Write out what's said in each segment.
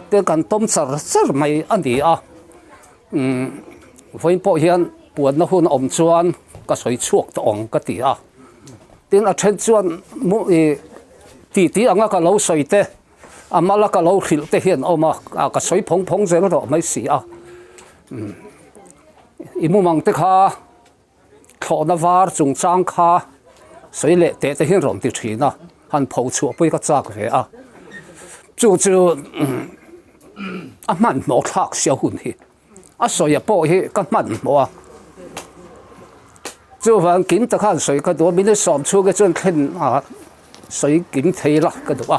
cái tiếng cần tôm sờ mày anh đi à với bộ hiện buồn nó hôn ôm chuan cái sợi chuột tỏng cái tí à tiếng ở trên chuan mũi tí anh cái lâu sợi tê mà là cái lâu khil tê hiện ôm cái sợi phong rồi đó mấy xí à imu mang te kha thọ na var chung chang kha soi le te hin rom ti thina han phau chu pui ka chak ve a chu a man mo thak sia hun hi a soi po hi ka man mo a chu van kim ta khan soi ka do min som chu ke chon khen a soi kim thei la ka do a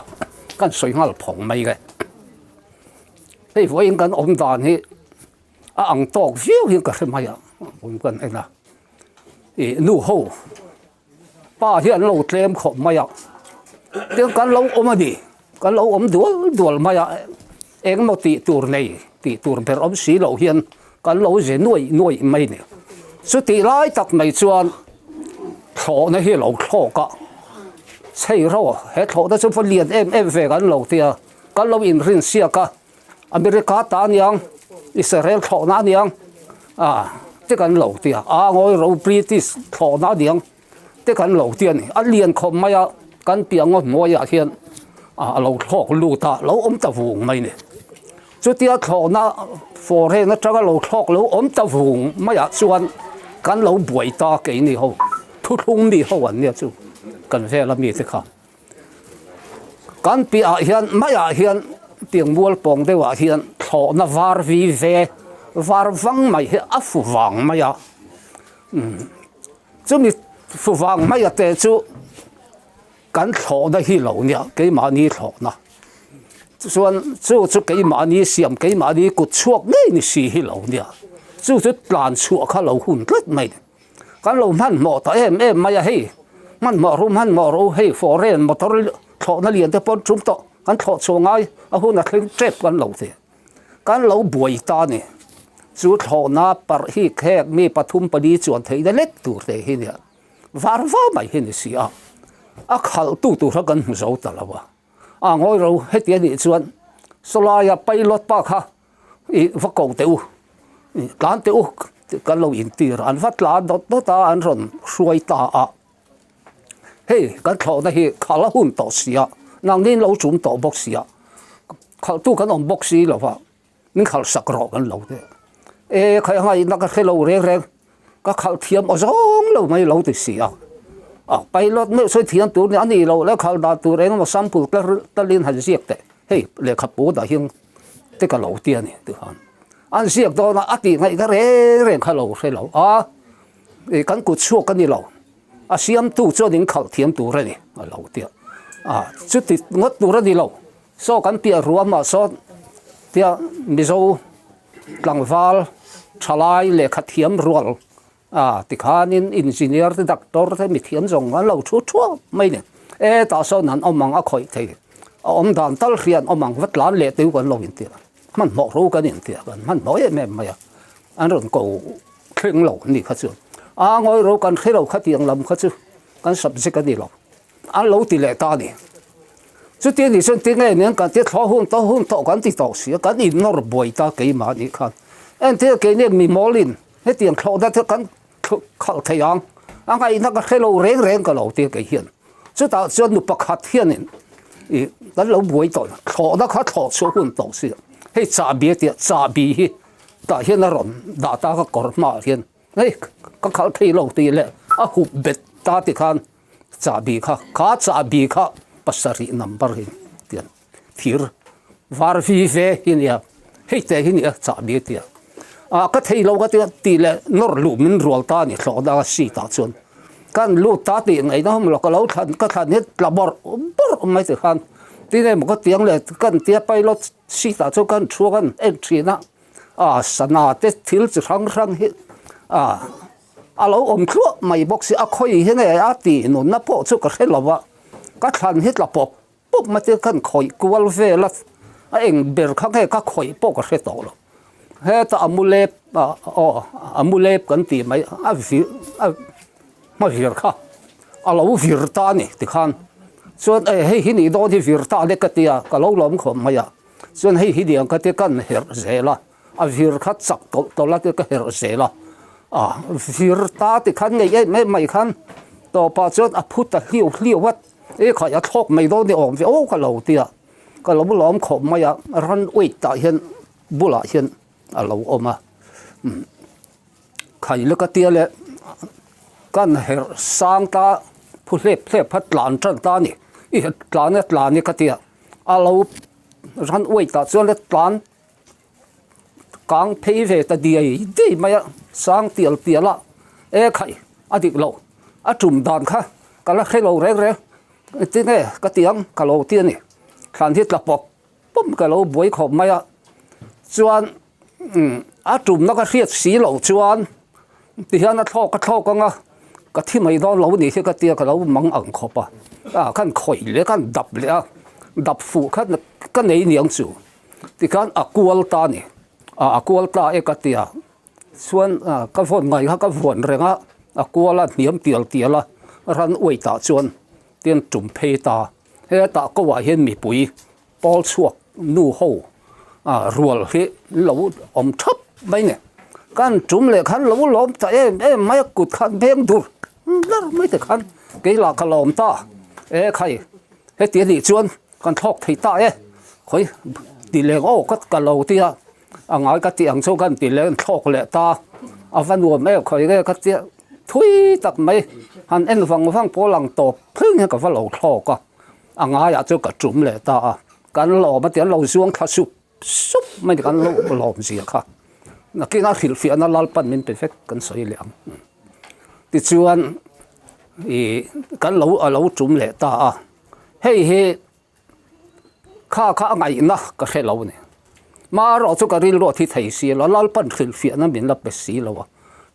kan soi ngal phong mai ge hei voi kan om dan hi ang tok viu hi ka mai a om kan ena nu ho pa hian lo tlem kho mai a tiếng kan lo om đi kan lo om dual mai a eng mo ti tur nei ti tur per om si lo hian kan lo je nuai mai ne su ti lai tak mai chuan tho na hi lo tho ka sei ro he tho da chu fa lian em ve kan lo tia kan lo in rin sia ka America ta niang Israel tho na niang te kan lo tia ngoi ro British tho na niang te kan lo tia ni a lian khom mai a kan piang ngot moi a hian lo thok lu ta lo om ta vung mai ni chu tia tho na for he na traga lo thok lo om ta vung mai a chuan kan lo buai ta ke ni ho thu thung ni ho an ni chu kan ve la mi te kha kan pi a hian mai a hian tiếng mual pong de wa hian tho na var vi ve var vang mai he a fu wang mai a chu mi fu wang mai a te chu kan tho na hi lo nia ke ma ni tho na chuan chu ke ma ni siam ke ma ni ku chuak nei ni si hi lo nia chu plan chu kha lo hun tlet mai kan lo man mo ta em mai a hei man mo ro hei foreign motor tho na lian te pon chum to kan tho chu ngai a hun a thling trep kan lo te kan lo buai ta ni chu tho na par hi khek mi pathum pali chuan thei da lek tur te hi nia var mai hi ni si a khal tu ra kan zo ta lawa ngoi ro heti ni chuan solaya pilot pa kha va ko teu kan teu kan lo in tir an vat la dot ta an ron hruai ta hei kan tho na hi khala hun to sia nang nin lo chum to box sia khal tu kan om box si lawa nin khal sak ro kan lo de khai ngai na ka khelo re ka khal thiam o zong lo mai lo ti sia pilot me so thiam tu ni ani lo la khal da tu reng ma sample ta lin han siek te hei le khapu da hiang te ka lo ti ani tu han an siek do na ati ngai ka re khalo re lo kan ku chu kan ni lo siam tu cho ding khal thiam tu re ni lo ti chút thì ngất tu ra đi lâu so kan pia ruam ma so tia mizo tlangwal thalai le khathiam rual ti khanin engineer te doctor te mi thiam jong an lo thu mai ne ta so nan omang a khoi thei om dan tal rian omang vat lan le teu kan lo in tia man mo ro kan in tia kan man mo em mai an ron ko kheng lo ni kha chu ngoi ro kan khelo khatiang lam kha chu kan subject kan ni lo an lo ti le ta ni chu ti ni son ti nge nen kan ti tho hun to kan ti to sia kan in nor boi ta ke ma ni khan en te ke ne mi molin he tiang tho da kan khal thayang angai na ka khelo reng ka lo ti ke hian chu ta chuan nu pakhat hian in kan lo boi to tho da kha tho chu hun to sia he cha bi hi ta hian na ron da ta ka kor ma hian hei ka khal thei lo ti le a hu bet ta ti khan cha bi kha pasari number hin tian thir var vi ve hin ya hei te hin ya cha bi tia ka thei lo ka ti le nor lu min rol ta ni thlo da si ta chun kan lu ta ti ngai na hom lo ka lo than het labor mai te khan ti ne mo ka tiang le kan tia pilot si ta chu kan thu kan entry na sana te thil chi rang hi alo om thu mai box a khoi he ne a ti no na po chu ka helawa ka than hit la pop ma te kan khoi kwal ve la eng ber kha he ka khoi po ka he to lo he ta amulep kan ti mai ma vir kha alo vir ta ni ti khan chuan he hi ni do ti vir ta le ka tia ka lo lom khom maya xuân hay hi điang cái căn her dễ là vir khát sặc tổ là cái her dễ là vir ta thì khăn ngày mấy mày khăn tổ pa chuan phút ta liu wat e khai thok mai do ni om ve o ka lo tia ka lo lom khom mai ran oi ta hian bula hian lo oma khai le ka tia le kan her sang ta phu hle phat lan tran ta ni i tlan ni ka tia lo ran oi ta chuan le tlan kang phei ve ta di mai sang tial la e khai adik lo a chum dan kha kala khelo re ti ne ka tiang ka lo ti ni khan hit la pop pum ka lo boi khom mai a chuan a chum na ka riat si lo chuan ti hian a thok ka nga ka thi mai do lo ni ka tia ka lo mang ang khopa kan khoi le kan dap fu khan ka nei niang chu ti kan akwal ta ni akwal ta e ka tia chuan ka von ngai ha ka von renga akwala niam tiala ran oi ta chuan tiên trùm phê ta he ta có wa hian mi pui pol chuak nu ho rual he lo om thop mai ne kan trùm le khan lo lom ta mai kut khan beng dur lar mai te khan ke la ka lom ta khai he ti ni chuan kan thok thei ta khoi ti le o ka lo ti ngai ka ti ang chu kan ti le thok le ta avan wo me khoi ge ka ti thui tak mai han en vang polang to phung ka va lo thlo ka anga ya chu ka chum le ta kan lo ma tian lo zuang kha sup mai kan lo sia kha na ki na thil fi ana lal pan min perfect kan soi liang ti chuan kan lo chum le ta he kha ngai na ka he lo ne ma ro chu ka ril ro thi thei si lo lal pan thil fi ana min la pe si lo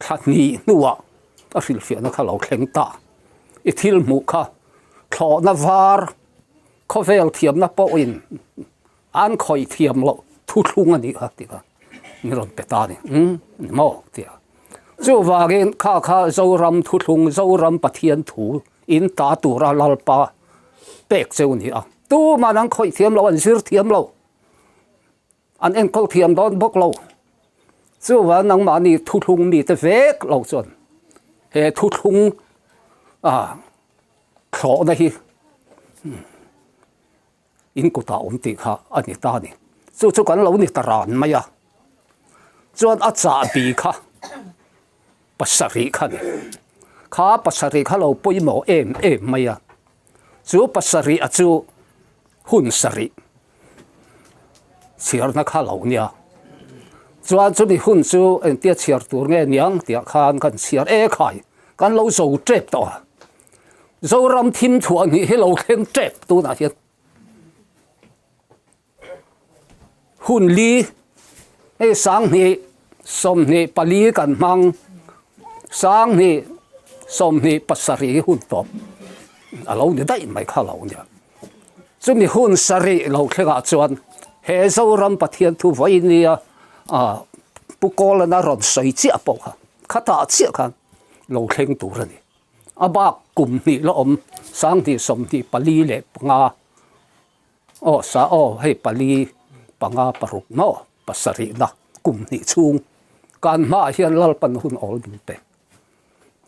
kha ni nuwa a fil fi na kha lo thleng ta i thil mu kha thlo na var khovel thiam na po in an khoi thiam lo thu thlung ani ha ti ka ni ron pe ta ni mo tia chu wagin kha zoram thu thlung zoram pathian thu in ta tu ra lal pa pek cheu ni tu ma nang khoi thiam lo an sir thiam lo an en kol thiam don bok lo chu wa nang ma ni thu thlung ni te vek lo chon he thu thung thlo na hi in ko ta om ti kha ani ta ni chu kan lo ni taran maya chuan a cha bi kha pasari kha ni kha pasari kha lo poi mo em maya chu pasari a chu hun sari siar na kha lo nia chuan chu ni hun chu en tia chiar tur nge niang tia khan kan chiar khai kan lo zo trep to zo ram thim thuan ni he lo khen trep tu na hian hun li e sang ni som ni pali kan mang sang ni som ni pasari hun top alo ni dai mai kha lo nia chu ni hun sari lo thlega chuan he zo ram pathian thu voi nia pukol na ron soi chi apo kha khata chi kha lo thleng tur ani aba kum ni lo om sang ti som ti pali le panga sa hei pali panga paruk no pasari na kum ni chung kan ma hian lal pan hun ol bin pe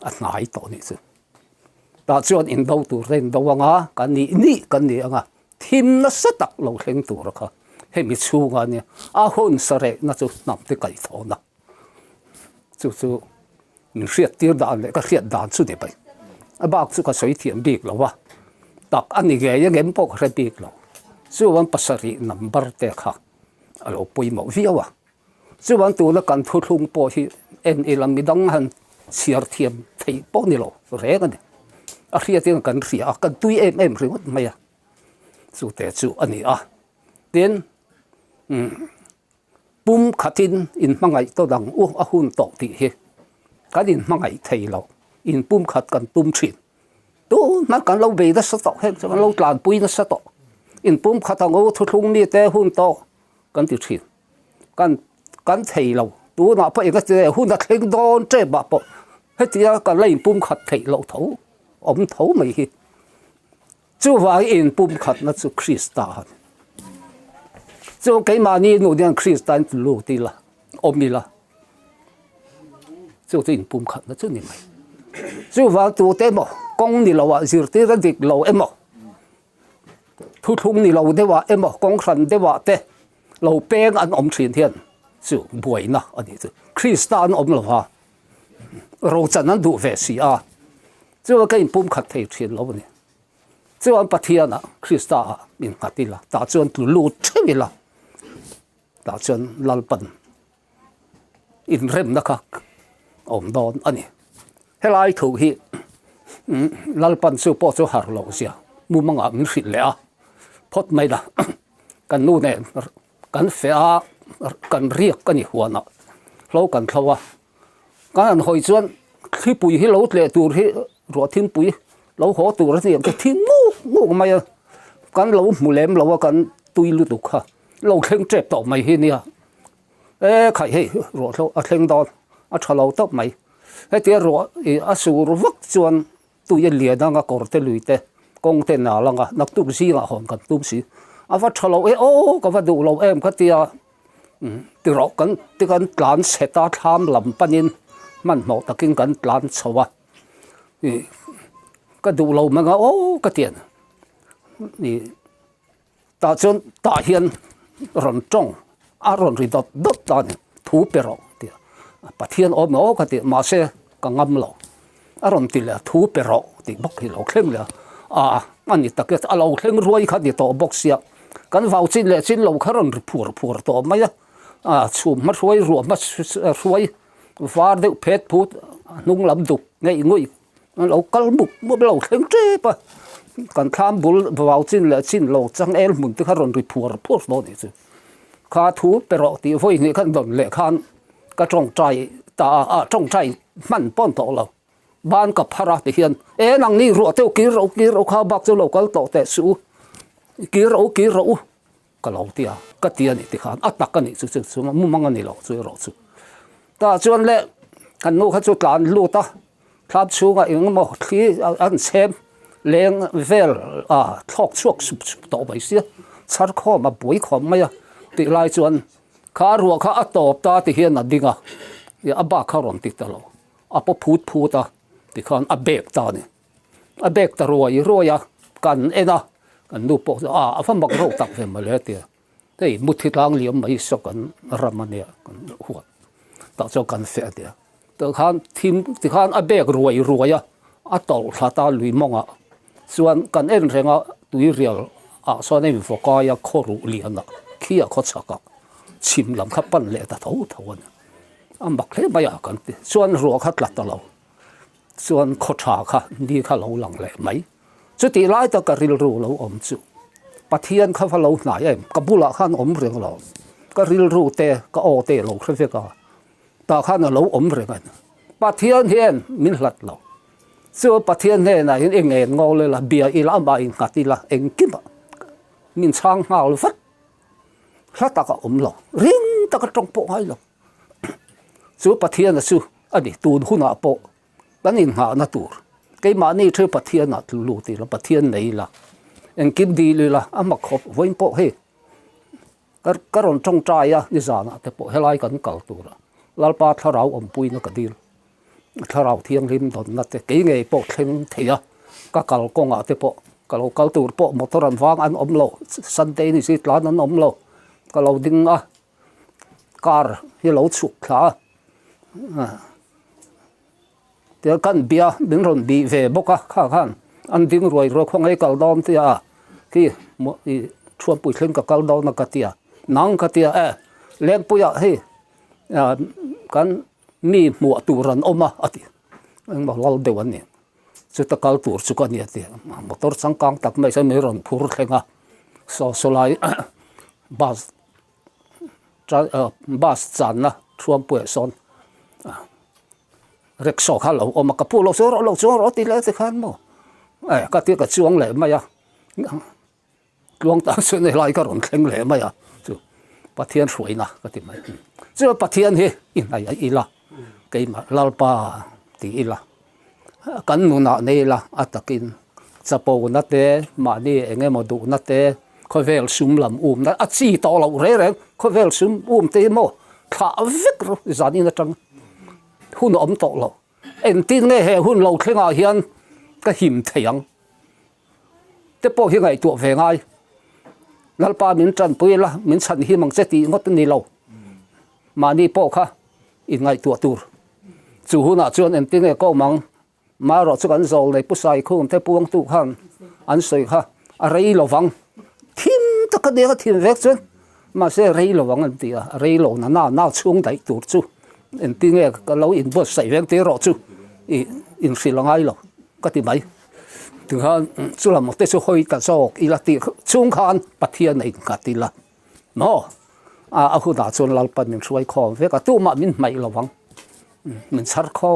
a ngai to ni chu ta chuan in do tur ren do anga kan ni anga thim na satak lo thleng tur kha he mi chunga ni a hon sare na chu nam te kai thona chu min riat tir dan le ka riat dan chu de bai a bak chu ka soi thiam bik lo wa tak ani ge ya gem pok re bik lo chu wan pasari number te kha alo poi mo viawa chu wan tu la kan thu thung po hi en ilam midang han siar thiam thei po ni lo re ga ni a riat tin kan ria kan tui em ringot maya chu te chu ani ten pum khatin in mangai to dang a hun to ti he kan in mangai thei lo in pum khat kan pum thin tu na kan lo be da sa to he kan lo tlan pui na sa to in pum khat ang o thu thung ni te hun to kan ti thin kan thei lo tu na pa ega te hun da thleng don che ba po he tia kan lai pum khat thei lo tho om tho mai hi chu wa in pum khat na chu krista chỗ cái mà ni nụ điên Christian lu đi là ôm đi là chỗ tin bùm khẩn nó chứ ni mày chỗ vào tụ tế mò công ni lâu à dìr tế ra địch lâu em mò thu thung ni lâu tế wa em mò công khẩn tế wa tế lâu bèn ăn ôm truyền thiên chỗ buổi na anh ấy Christian ôm lâu ha rồi chân ăn đủ về xí à chỗ cái bùm khẩn thấy truyền lâu này chỗ anh bắt thiên à Christian mình khát đi là ta chỗ anh tụ lu thế vậy là ta chỗ anh lal bận in rem na khắc ôm đòn anh ấy hay lại thủ hi lal bận số bỏ số hạt lâu xia mua mang ăn mình xịt lẹ phốt mấy là cần nu này cần phê cần riết cái gì hoa nọ lâu cần thâu à cái anh hồi xuân khi bùi hi lâu lệ tuổi hi rồi thiên bùi lâu khó tuổi thì cái thiên ngu mày cần lâu mù lem lâu cần tui lưu tục ha lâu khen chép tàu mày hi nè ê khai hi rồi lâu khen đòn chả lâu tóc mày cái tiếng rồi số rồi vắt chuan tui liền đang có cái lưỡi tê công tên nào là ngà nắp tụng gì là hòn cần tụng gì phát chả lâu ô có phát đủ lâu em cái tia từ rồi cần plan sẽ ta tham làm bao nhiêu mình một ta kinh cần plan sâu à cái đủ lâu mà ngà ô cái tiền thì ta chọn ta hiện rộn trong rộn rồi đốt ta thu bể rồi thì bắt hiện ôm nó cái tiền mà sẽ càng ngâm lâu rộn thì là thu bể rồi thì bốc thì lâu khen là anh ấy ta cái lâu khen rồi cái thì tổ bốc xia cái vào chín lệ chín lâu cái rộn phù tổ mấy chùm mất ruồi mất ruồi và được phết phút nung lắm đục ngay ngồi lâu cái mục một lâu khen chế pa còn tham bul vào chín lâu chẳng el muốn tức cái rộn phù đó này chứ khá thú bể rồi thì với người khăn đồn lệ khăn cái trong trái ta trong trái mặn bón tổ lâu ban cặp hara thì hiện năng ni ruột theo kí rau khá bạc cho lâu cái tổ tệ su kí rau cái lâu tia cái tiền thì khăn tắc cái này chứ mà mua mang cái này lâu rồi chứ ta chọn lệ cái nô cái chỗ làm lúa ta làm xuống cái những mỏ khi ăn xem lên về thóc chuộc tổ bảy xí sát kho mà bụi kho mấy thì lại chọn khá ruột khá tổ ta thì hiện là đi ngà ba khá rộn tít ta lâu bố phút ta thì khăn bẹc ta này bẹc ta rồi cần cần nụ bộ phân bạc rau tặng về mà lấy tiền thế một thịt lang liếm mấy số cần ramania cần hoa tạo cho cần phê tiền từ khăn thêm thì khăn bẹc rồi tàu ta lùi mong xuân cần em rằng túi riêng sau này mình phải coi khó rủ liền khi khó chắc chìm làm khắp ban lệ ta thấu mặc thế bây giờ cần xuân ruộng khát lạt ta lâu xuân khó chắc đi khá lâu lằng lệ mấy chứ thì lại ta cái rìu rù lâu ôm chú bắt thiên khá phải lâu nãy em cái bù lạ khăn ôm riêng lâu cái rìu rù tê cái ô tê lâu khá phải ta khăn là lâu ôm riêng anh bắt thiên hiện mình lạt lâu chứ bắt thiên hiện này anh nghe ngô lên là bia ý làm bài ngắt đi là anh kiếm mình sang hào là phát phát ta cái ôm lâu riêng ta cái trong bộ hay lâu chứ bắt thiên là chứ anh đi tuôn hôn à bộ bạn nhìn họ na tuột cái mà này chơi bắt thiên là lù thì là bắt thiên này là anh kiếm đi là mặc hộp với bộ hết cái rồng trong trai như sao nè thì bộ hết lại cần cầu tuột là ba thao rau ẩm bùi nó cái đi thao rau thiên lim đồn là cái nghề bộ thiên thì cái cầu công thì bộ cầu tuột bộ một thao rồng vàng ăn ẩm lẩu Sunday này xí lá ăn ẩm lẩu cái lẩu đinh car cái lẩu chuột cả thì cần bia đến rồi bị về bốc khăn ăn tiếng rồi không ai cầu đom thì khi một chuột bụi lên cái cầu đom nó cái tia nắng cái tia lên bụi hay cần mi mua tủ rắn ôm thì anh bảo lâu đều anh nè chứ ta cầu tủ chứ con nè thì motor sang căng tắc mấy cái mấy rắn phur lên so lại bus chán na chuột bụi son rek so khá lâu mà cái lâu số thì lấy thì khăn mà cái tiếng cái chuông lệ mà chuông ta xuân này lại cái rồng khen lệ mà bắt thiên suy na cái tiếng này chứ bắt thiên thì in này in là cái mà lao ba thì in là cần nụ nọ này là ta kinh sắp bầu nát thế mà đi anh em mà đủ nát thế khoi vel sum lam na a chi to lo re khoi vel sum te mo kha vek ro zani na tang hun om to lo en tin nge he hun lo thlenga hian ka him theiang te po hi ngai tu ve ngai lalpa min chan pui la min chan hi mang cheti ngot ni lo mani po kha in ngai tu tur chu huna chuan en tin nge ko mang ma ro chu kan zol nei pu sai khum te puang tu khan an soi kha a rei lovang thim ta ka de ka thim vek chuan ma se rei lovang an tia rei lo na chung dai tur chu en tin nge ka lo in bo sai vek te ro chu in silangai lo ka ti mai tu han chu lam te chu hoi ta sok i la ti chung khan pathian nei ka ti la no a hu da chon lal pan min suai khom ve ka tu ma min mai lovang min char kho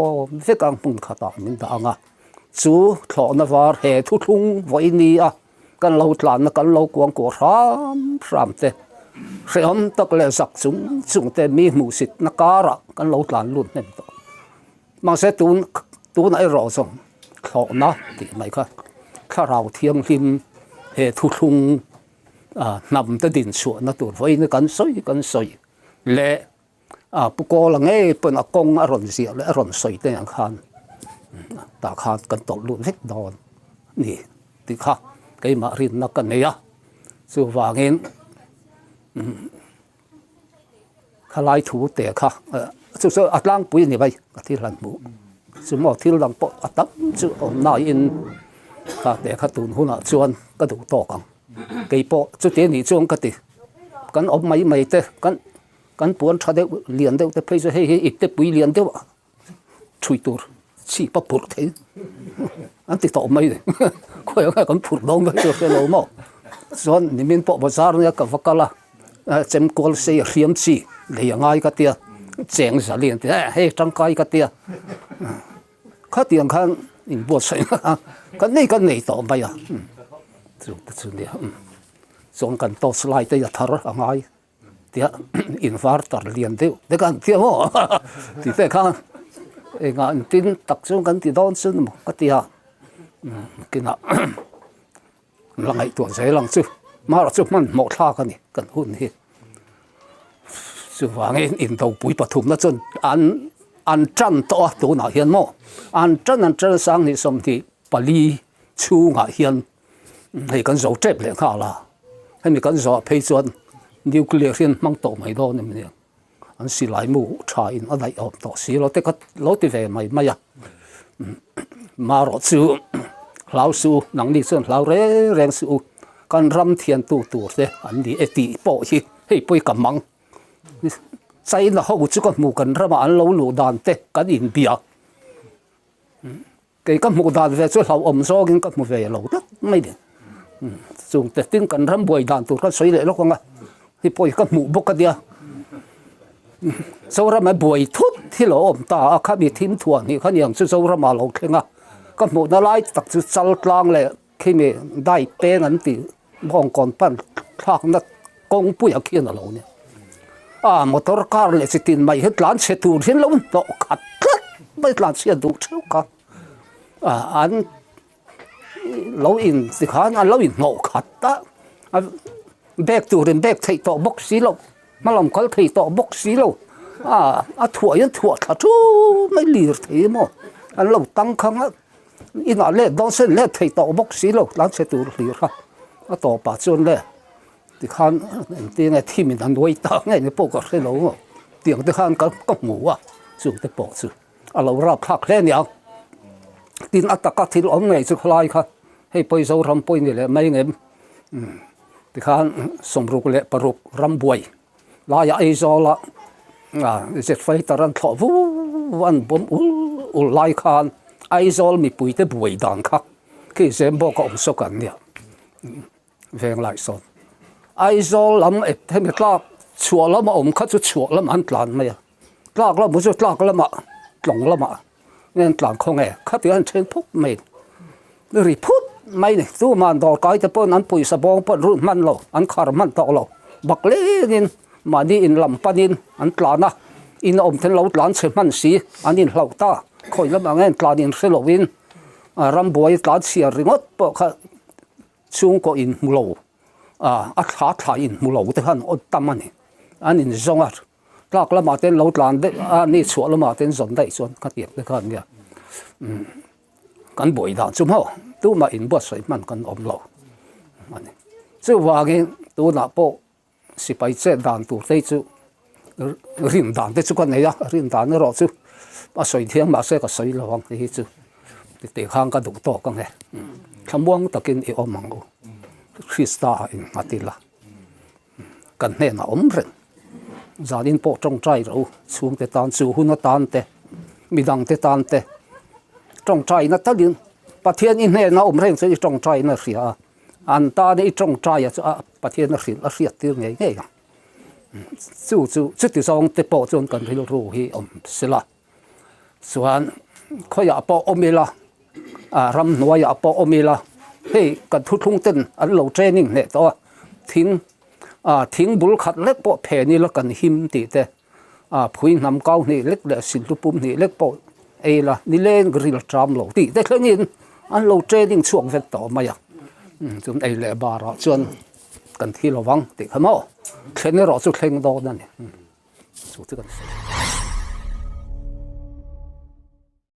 ve kang pun khata min da anga chu thlo na war he thu thung voi ni a kan lo tlan na kan lo kuang ko ram te hreom tak le sak chung te mi mu sit na kara kan lo tlan lut nem to mang se tun ai ro song thlo na ti mai kha rau thiang him he thu thung nam ta din su na tur voi na kan soi le pu ko la nge pon a kong a ron sia le a ron soi te ang khan ta khan kan to lu vek don ni ti kha cái mà rin nó cần này á, dù vàng em, khai lại thủ tế kha, dù sao ắt lang bùi như vậy, cái thứ lần mũ, dù mà thứ lần bộ ắt tắm, dù ông nói in, cái tế kha tuần hôn à chuan, cái đủ to càng, cái bộ, dù tế này chuan cái gì, cái ông mấy tế, cái buồn cha đấy liền đấy, cái bây giờ hay ít tế bùi liền đấy, chui tur, chỉ bắt buộc thế. anh ti to mai ko yo kan phur dong ba cho ke lo mo zon ni min po bazar ne ka vakala chem kol se riam chi le ngai ka tia cheng za lien te he tang kai ka tia kha tiang khan in bo sai kan nei to mai ya chu ne zon kan to slide te ya thar angai tia in var tar lien de kan tia mo ti te khan e nga tin tak chung kan ti don sun mo ka tia kina langai tuan sai lang chu ma ra chu man mo thla ka ni kan hun hi chu wang in do pui pathum na chun an chan to na hian mo an chan sang ni som ti pali chu nga hian hei kan zo trep le kha la hei mi kan zo phei chuan nuclear hian mang to mai do ni anh xí lại mu trai in anh lại ôm to xí lo te cái lo te về mày à mà rồi chú lão sư nắng đi sơn lão rèn sư con ram thiên tu thế anh đi eti bỏ hi hey bôi cầm măng sai là hậu chú con mu cần ram anh lâu lù đàn te cái in bia cái mu đàn về chú lão ôm so cái mu về lâu đó mấy đi dùng te tin cần ram bôi đàn tu cái sấy lại lo con à hi bôi cái mu bốc cái dia sau đó mà buổi thút thì lo ôm ta khá bị thím thuần thì khá nhiều sau đó mà lo khen à có một nó lại tập sự sal lang lại khi mà đại bé ngắn thì mong còn pan khác nó công bùi ở kia là lo nè motor car lại sẽ tin mày hết lán xe tù thiên lâu nó khát mấy lán xe đủ chịu cả anh lâu in thì khá anh lâu in ngộ khát đó bẹc tù đến bẹc thấy to bốc xí lâu mà làm cái thầy to bốc xí lâu thua thật chú mấy lìa thế mà anh lâu tăng khăng á in ở lên đó sẽ lên thầy to bốc xí lâu lắm sẽ tụt lìa ha to bà chôn lên thì khan tiếng này thì mình đang nuôi ta ngay nó bốc cái lâu mà tiếng thì khan có ngủ chú cái bốc chú lâu ra khắc lên nhau tin ta các thứ ông này chú khai khan hay bây giờ ram bây này là mấy người thì khan sông rục lệ paruk ram buổi là ya ai zo la jet fai taran tho vu an bom ul lai khan ai zo mi pui te buai dan kha ki sem bo ko so kan nia veng lai son ai zo lam et he mi tla chua lam om kha chu chua lam an tlan mai tlak la bu chu tlak la ma tlong la ma nen tlan khong e kha ti an chen phuk mai ri phut mai ni tu man dor kai te pon an pui sa bong pon ru man lo an khar man to lo bak le nin mà đi in làm panin anh tlan na in om then lo tlan che man si anh in hlau ta khoi lam ang en tlan in selowin ram boy tlan sia ringot po kha chung ko in lo thả thả in mù lầu thế hắn ôn tâm anh anh in zong à lạc là mà tên lâu lan đấy anh số là mà tên zon đấy zon cái tiệc thế hắn kìa căn bồi đàn chung hậu tu mà in bớt sấy man căn ôm lầu chứ vào cái tu nạp bộ si phải chết đàn tu thế chứ rin đàn thế chứ con này rin đàn nó rõ chứ mà sấy thiêng mà sẽ có sấy là hoàng thế chứ để hàng cái đủ to con này tham buông ta kinh yêu mang ô Krista in Atila cần nên là ốm rừng gia đình bộ trong trai rồi xuống tới tan su hun nó tan te mi đăng tới tan te trong trai nó tất nhiên bà thiên in này nó ốm rừng sẽ trong trai nó xỉa anh ta đi trong trai à bà thiên nó xỉa tiếng nghe nghe chú từ sau tới bộ chôn cần phảiรู้hi xí laส่วนเขาอยากปออมิลารำหนัวอยากปออมิลาเฮ้กันทุกทุ่งเต้นอันเราเทรนนิ่งเนี่ยตัวทิ้งบุลขัดเล็กปอแผ่นี่แล้วกันหิมตีแต่ผู้นำเก้านี่เล็กเดือดสิลุปุ่มนี่เล็กปอละนี่เล่นกริลจามเราตีแต่เครื่องนี้อันเราเทรนนิ่งช่วงเวทต่อมาอย่างจนเล่บาระจนกันที่ระวังติดขโมยเครื่องนี้เราสุดเครื่องโดนนั่นเนี่ยสุดที่กัน